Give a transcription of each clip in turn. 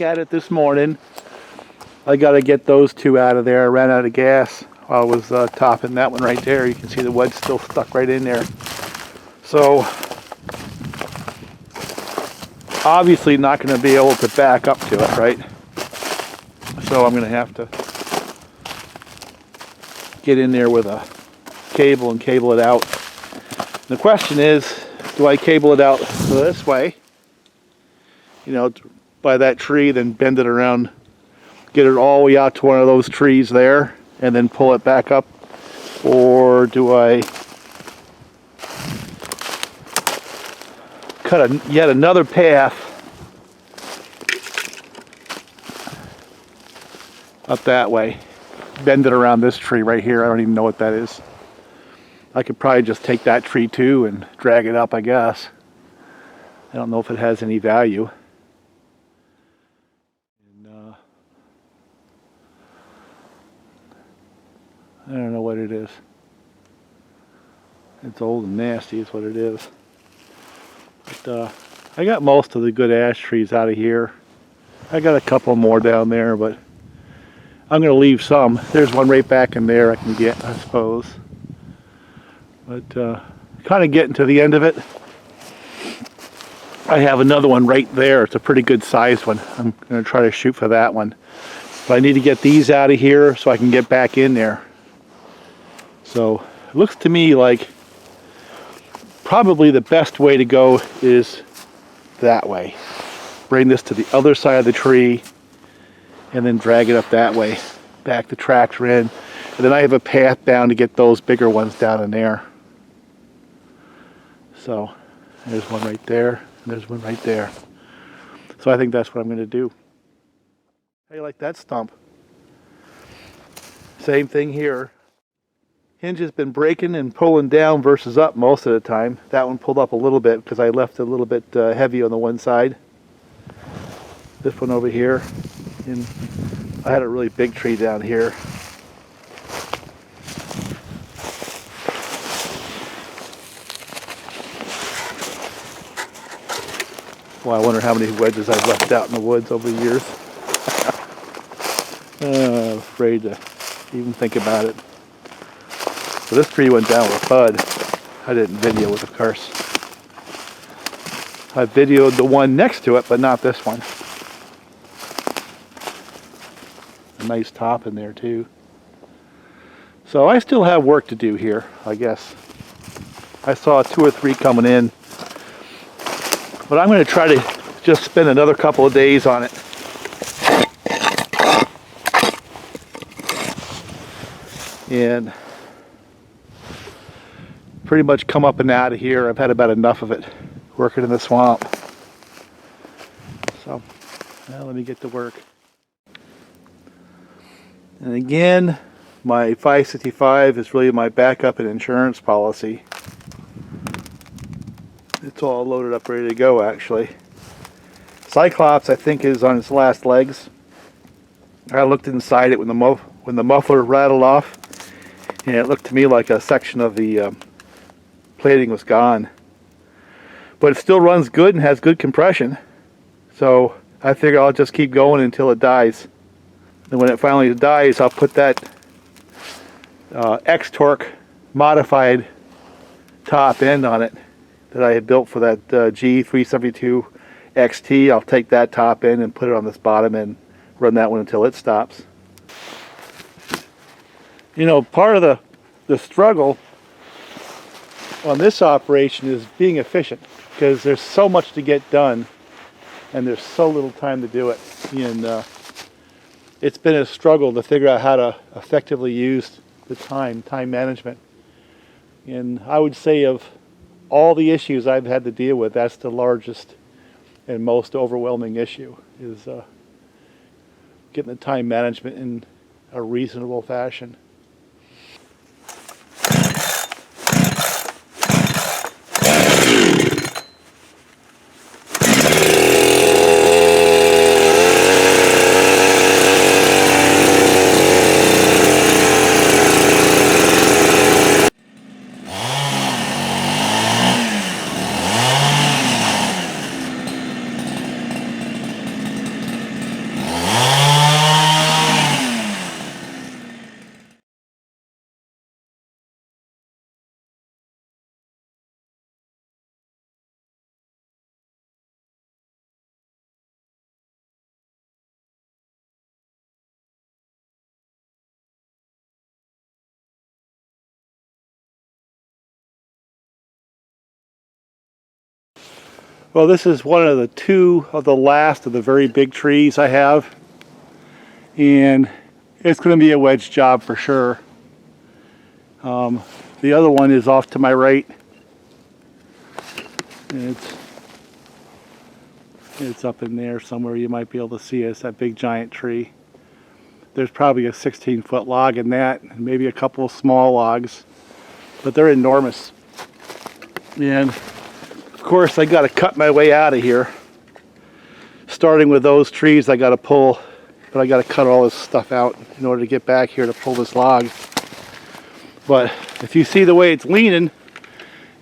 at it this morning. I got to get those two out of there. I ran out of gas while I was topping that one right there. You can see the wood still stuck right in there. So obviously not going to be able to back up to it, right? So I'm going to have to get in there with a cable and cable it out. The question is, do I cable it out this way, you know, by that tree, then bend it around, get it all the way out to one of those trees there, and then pull it back up? Or do I cut yet another path up that way, bend it around this tree right here? I don't even know what that is. I could probably just take that tree too and drag it up, I guess. I don't know if it has any value. And, I don't know what it is. It's old and nasty is what it is. But I got most of the good ash trees out of here. I got a couple more down there, but I'm going to leave some. There's one right back in there I can get, I suppose. But kind of getting to the end of it. I have another one right there. It's a pretty good sized one. I'm going to try to shoot for that one. But I need to get these out of here so I can get back in there. So it looks to me like probably the best way to go is that way. Bring this to the other side of the tree and then drag it up that way. Back the tractor in. And then I have a path down to get those bigger ones down in there. So there's one right there, and there's one right there. So I think that's what I'm going to do. How do you like that stump? Same thing here. Hinge has been breaking and pulling down versus up most of the time. That one pulled up a little bit because I left it a little bit heavy on the one side. This one over here. And I had a really big tree down here. Well, I wonder how many wedges I've left out in the woods over the years. I'm afraid to even think about it. So this tree went down with a thud. I didn't video it, of course. I videoed the one next to it, but not this one. A nice top in there too. So I still have work to do here, I guess. I saw 2 or 3 coming in. But I'm going to try to just spend another couple of days on it. And pretty much come up and out of here. I've had about enough of it working in the swamp. So now let me get to work. And again, my 565 is really my backup and insurance policy. It's all loaded up, ready to go, actually. Cyclops, I think, is on its last legs. I looked inside it when the muffler rattled off, and it looked to me like a section of the plating was gone. But it still runs good and has good compression. So I figure I'll just keep going until it dies. And when it finally dies, I'll put that X-Torque modified top end on it that I had built for that G372 XT. I'll take that top end and put it on this bottom end, run that one until it stops. You know, part of the struggle on this operation is being efficient, because there's so much to get done and there's so little time to do it. And it's been a struggle to figure out how to effectively use the time management. And I would say of all the issues I've had to deal with, that's the largest and most overwhelming issue, is getting the time management in a reasonable fashion. Well, this is one of the two of the last of the very big trees I have, and it's going to be a wedge job for sure. The other one is off to my right, and it's up in there somewhere. You might be able to see it. It's that big giant tree. There's probably a 16-foot log in that, and maybe a couple of small logs, but they're enormous. And of course, I got to cut my way out of here. Starting with those trees, I got to pull, but I got to cut all this stuff out in order to get back here to pull this log. But if you see the way it's leaning,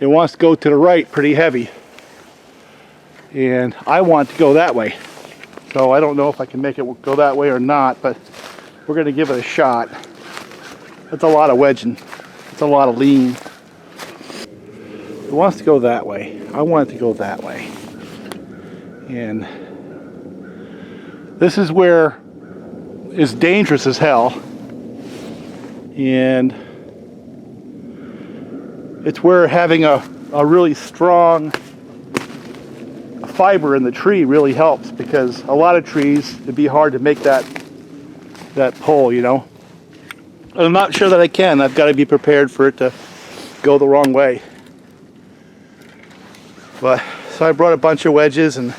it wants to go to the right pretty heavy. And I want to go that way. So I don't know if I can make it go that way or not, but we're going to give it a shot. That's a lot of wedging. It's a lot of lean. It wants to go that way. I want it to go that way. And this is where it's dangerous as hell. And it's where having a really strong fiber in the tree really helps, because a lot of trees, it'd be hard to make that pull, you know. And I'm not sure that I can. I've got to be prepared for it to go the wrong way. But so I brought a bunch of wedges, and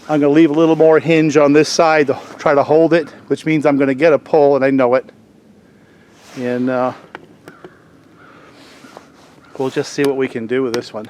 I'm going to leave a little more hinge on this side to try to hold it, which means I'm going to get a pull, and I know it. And we'll just see what we can do with this one.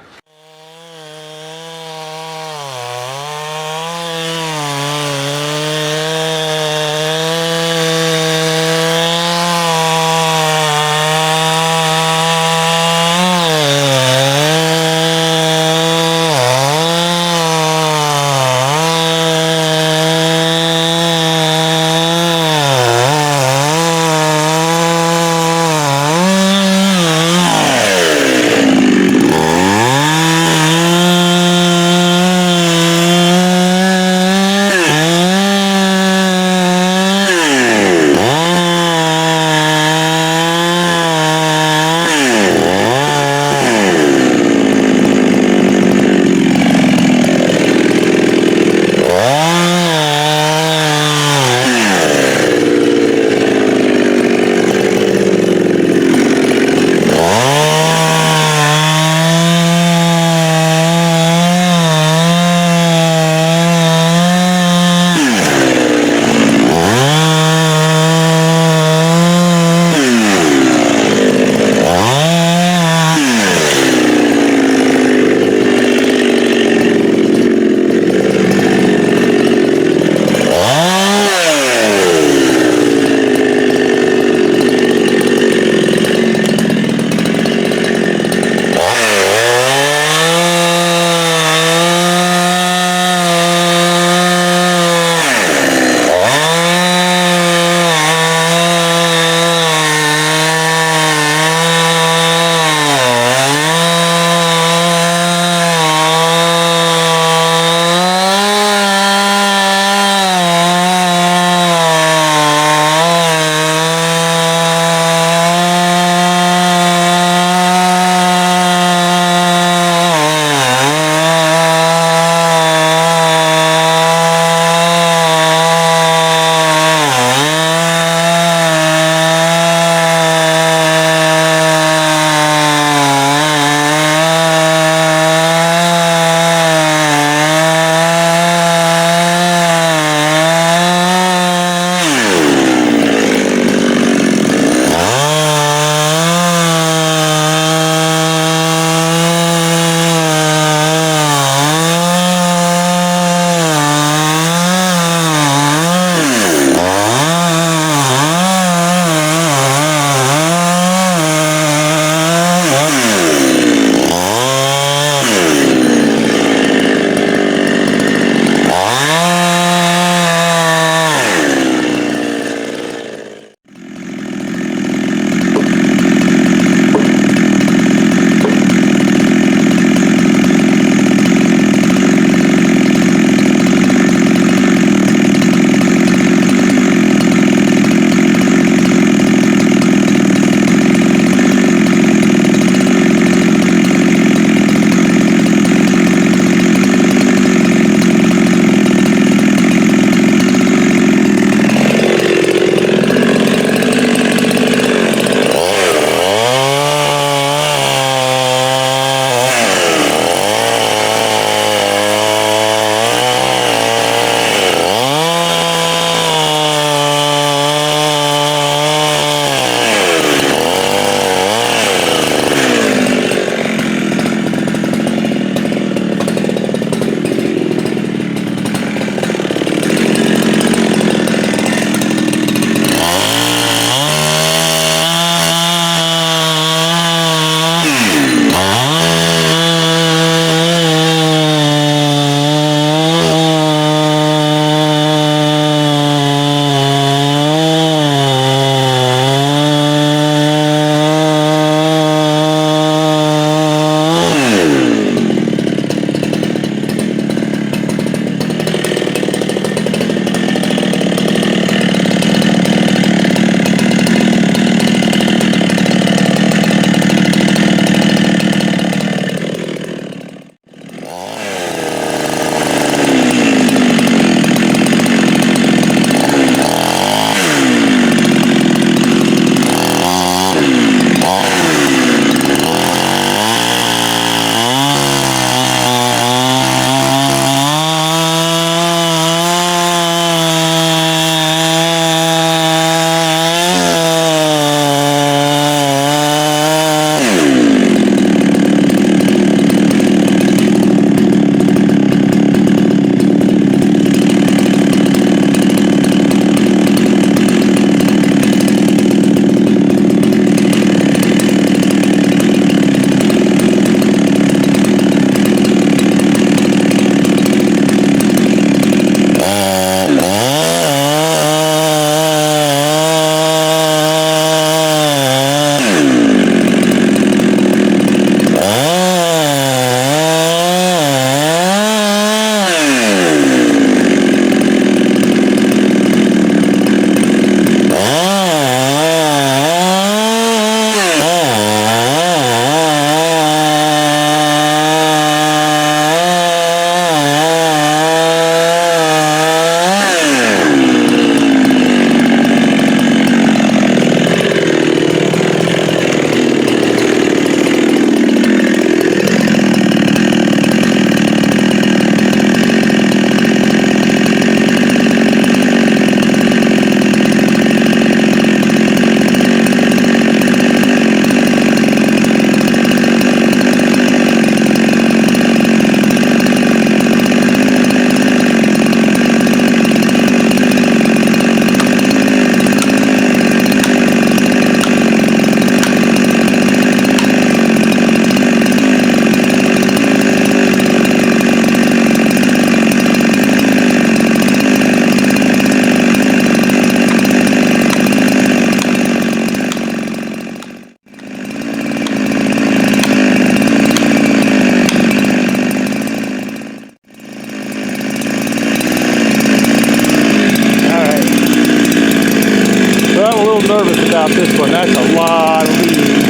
I'm a little nervous about this one. That's a lot of lean.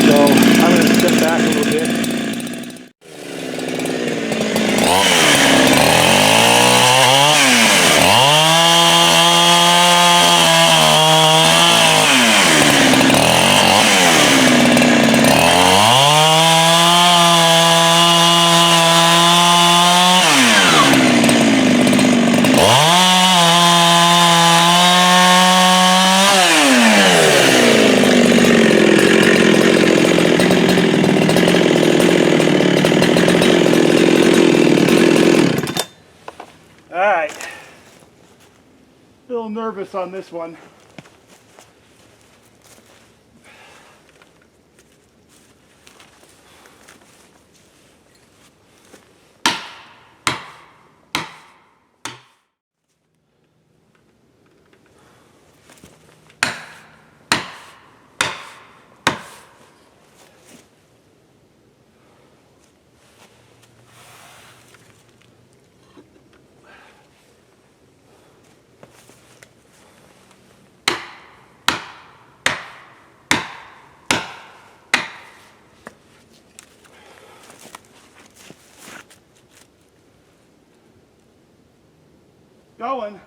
So I'm going to step back a little bit. A little nervous on this one. Going.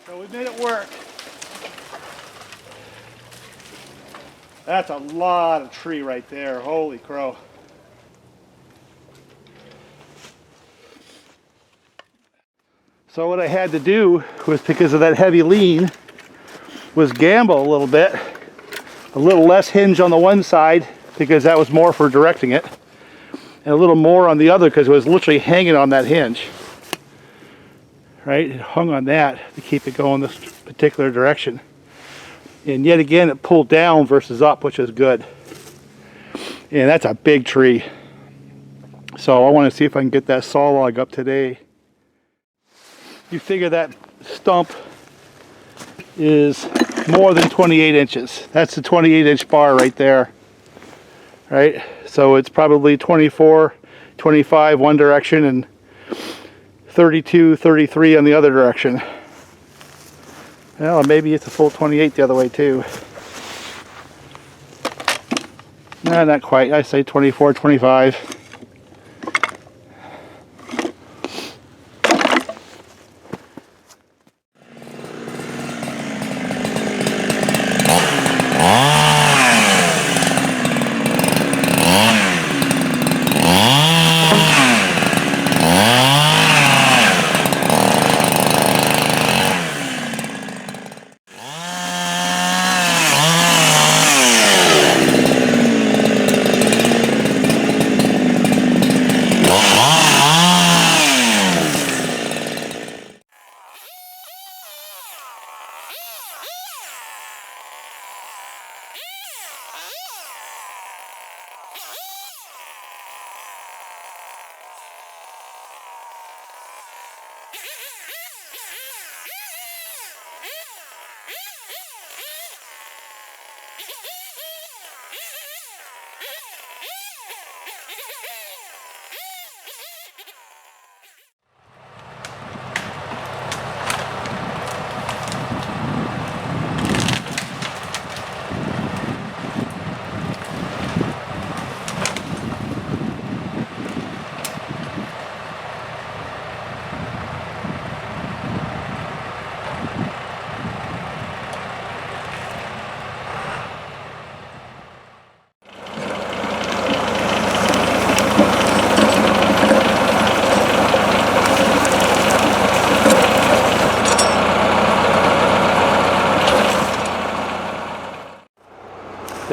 So we made it work. That's a lot of tree right there. Holy crow. So what I had to do was, because of that heavy lean, was gamble a little bit. A little less hinge on the one side because that was more for directing it, and a little more on the other because it was literally hanging on that hinge. Right? It hung on that to keep it going this particular direction. And yet again, it pulled down versus up, which is good. And that's a big tree. So I want to see if I can get that saw log up today. You figure that stump is more than 28 inches. That's the 28-inch bar right there. Right? So it's probably 24, 25 one direction and 32, 33 on the other direction. Well, maybe it's a full 28 the other way too. No, not quite. I say 24, 25.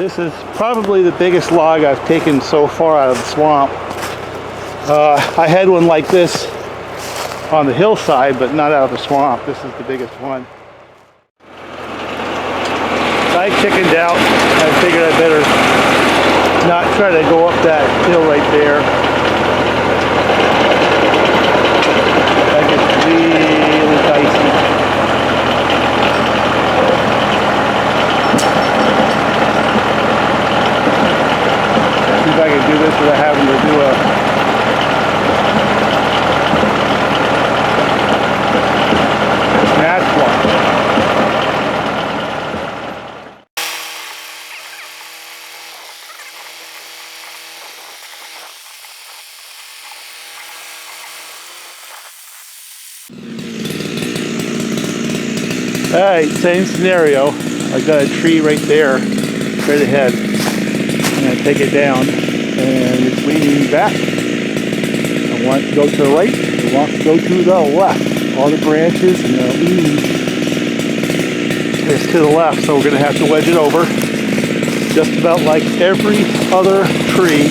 This is probably the biggest log I've taken so far out of the swamp. I had one like this on the hillside, but not out of the swamp. This is the biggest one. I chickened out. I figured I better not try to go up that hill right there. That gets really dicey. See if I can do this without having to do a snatch block. Alright, same scenario. I got a tree right there, straight ahead. And I take it down, and it's leaning back. I want it to go to the right, I want it to go to the left. All the branches and the leaves is to the left, so we're going to have to wedge it over. Just about like every other tree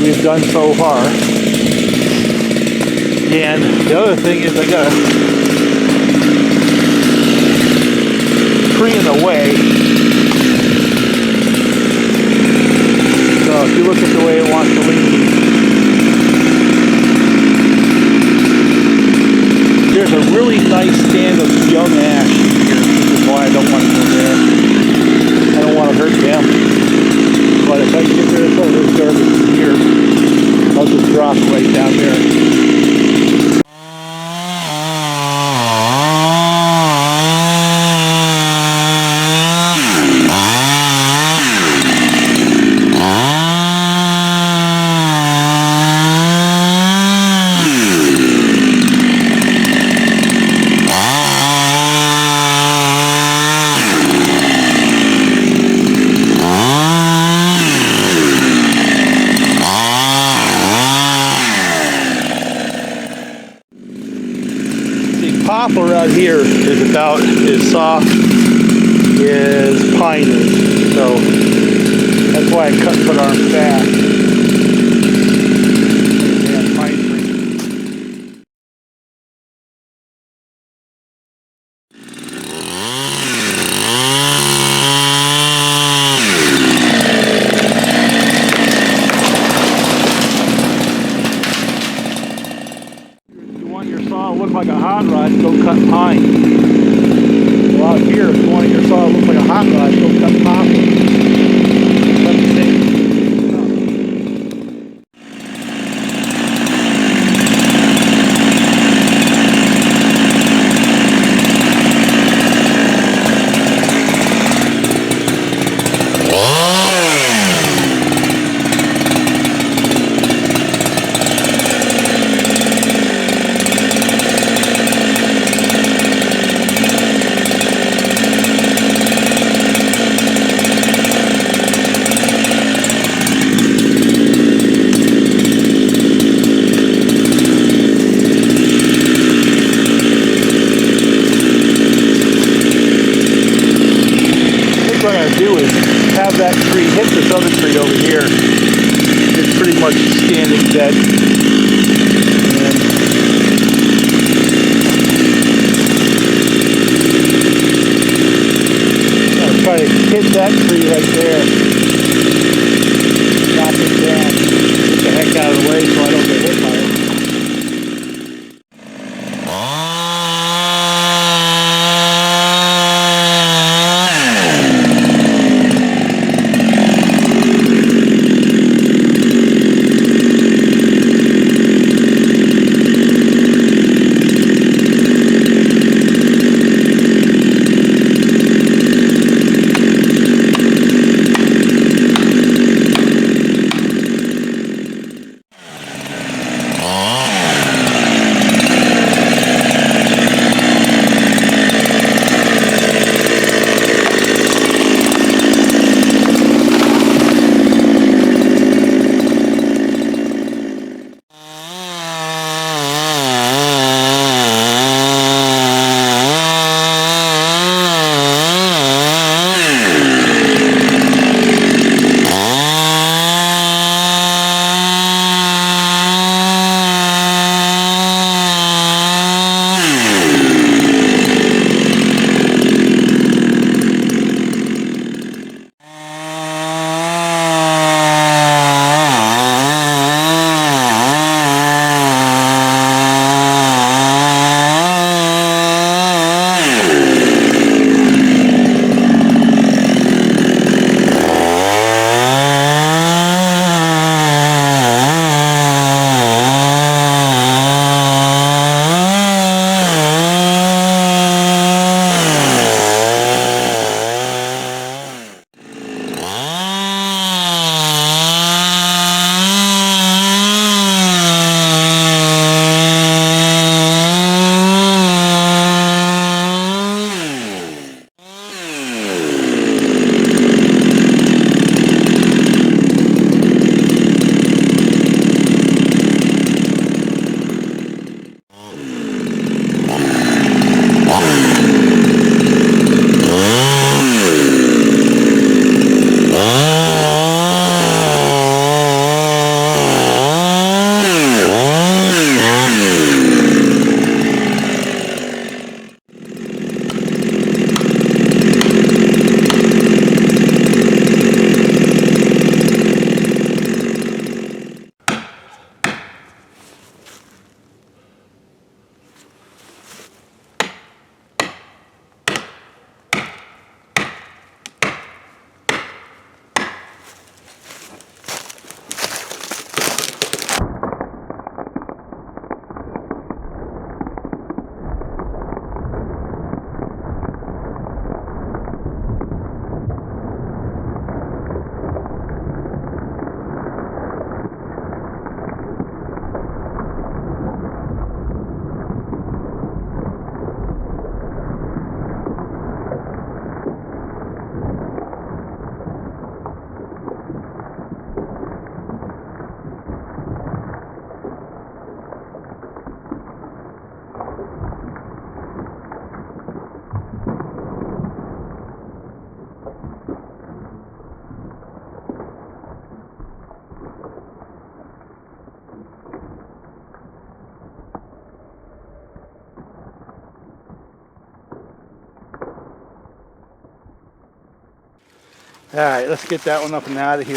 we've done so far. And the other thing is I got a tree in the way. So if you look at the way it wants to lean, there's a really nice stand of young ash here, which is why I don't want to go there. I don't want to hurt them. But if I get rid of some of this garbage here, I'll just drop it right down there. Poplar out here is about as soft as pine is, so that's why I cut foot arms fast. Yeah, pine tree. Look like a hot rod, go cut pine. Well, out here, if you want your saw to look like a hot rod, go cut poplar. That's the same. What I'm going to do is have that tree hit this other tree over here. It's pretty much standing dead. And I'm going to try to hit that tree right there. Knock it down. Get the heck out of the way so I don't get hit by it. Alright, let's get that one up and out of here.